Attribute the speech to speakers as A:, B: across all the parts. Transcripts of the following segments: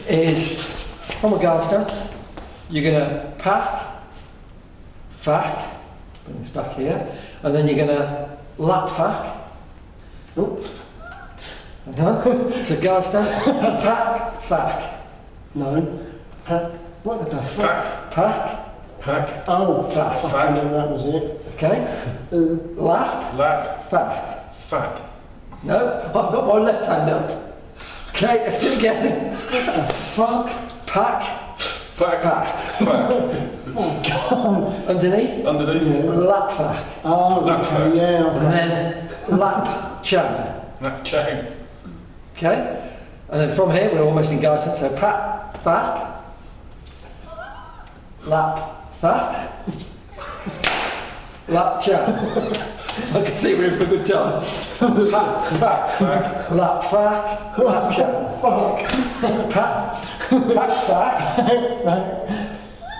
A: is from a guard stance. You're going to pack, fack, bring this back here, and then you're going to lap fack. Oh, no, it's a guard stance. Pack, fack.
B: No, pack. What the fuck?
A: Pack.
C: Pack.
B: Oh,
A: Fack.
B: I know that was it.
A: Okay. Lap.
C: Lap.
A: Fack.
C: Fack.
A: No, I've got my left hand up. Okay, let's do it again. What the fuck? Pack.
C: Pack.
A: Fack.
C: Fack.
B: Oh God.
A: Underneath.
C: Underneath.
A: Lap fack.
B: Oh,
C: Lap
B: okay,
C: fack.
B: yeah.
A: And then lap chan.
C: Lap chain.
A: Okay? And then from here, we're almost in guard stance. So pat, fack. Lap, fack. Lap chan. I can see we're in for a good time. Pat, fack.
C: Fack.
A: Lap, fack. Lap chan. Pat, fack.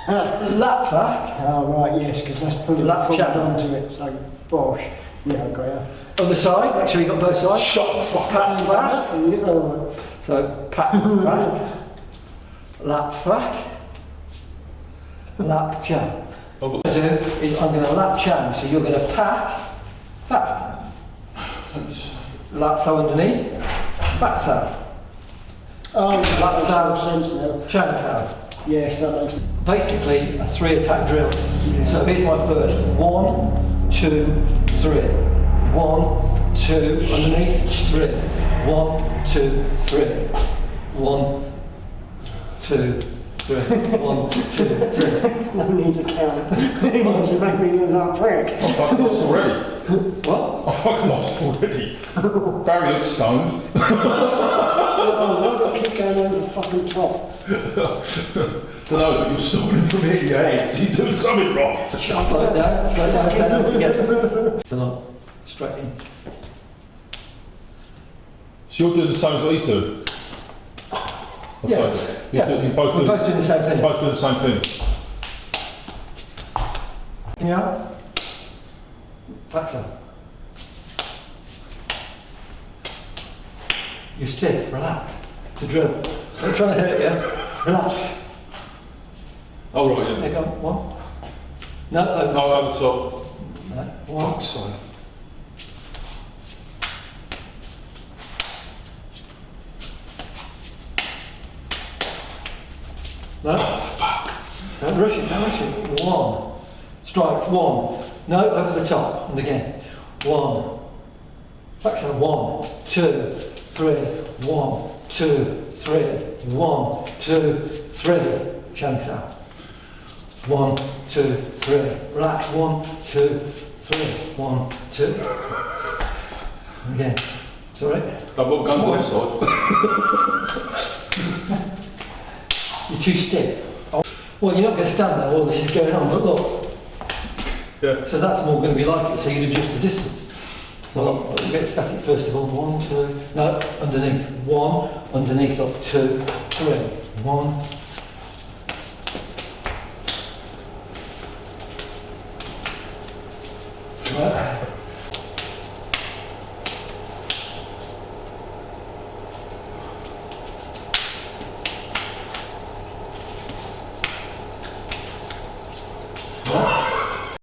A: Lap fack.
B: Oh, right, yes, because that's putting
A: Lap
B: foot
A: chat.
B: onto it, so bosh. Yeah, I got you.
A: Other side, make sure you got both sides.
C: Shut the fuck up.
A: Pat, fack.
B: Oh,
A: So pat, fack. Lap, fack. Lap, chan.
C: Oh,
A: What I'm going to do is I'm going to lap chan, so you're going to pack, fack. Lap so underneath, fack so.
B: oh, that makes
A: Sound.
B: more sense now.
A: Chan so.
B: Yes, that makes sense.
A: Basically a 3-attack drill. So here's my first. 1, 2, 3. 1, 2, underneath, 3. 1, 2, 3. 1, 2, 3. 1, 2, 3.
B: There's no need to count. You make me look like a prick.
C: I fucking lost already.
A: What?
C: I fucking lost already. Barry looks stoned.
B: Oh, why do I keep going over the fucking top?
C: Don't know, but you're stoning from here, your head, so you're doing something wrong.
A: Slow down, slow down together. So not straight in.
C: So you're doing the same as what he's doing?
A: Yeah.
C: You're both
A: We're
C: doing,
A: both doing the same thing.
C: both doing the same thing.
A: Can you out? Back so. You're stiff, relax. It's a drill. I'm trying to hurt you. Relax.
C: Oh, right,
A: There
C: yeah.
A: you go. 1. No, over.
C: No, over the top.
A: No. 1.
C: Fuck's sake.
A: No.
C: Oh, fuck.
A: Don't rush it, don't rush it. 1. Strike. 1. No, over the top. And again. 1. Back so. 1, 2, 3. 1, 2, 3. 1, 2, 3. Chance out. 1, 2, 3. Relax. 1, 2, 3. 1, 2. And again. Sorry.
C: Double gun on the left side.
A: You're too stiff. Oh. Well, you're not going to stand there while this is going on, but look.
C: Yeah.
A: So that's more going to be like it, so you'd adjust the distance. So look, we'll get static first of all. 1, 2, no, underneath. 1, underneath up, 2, 3. 1,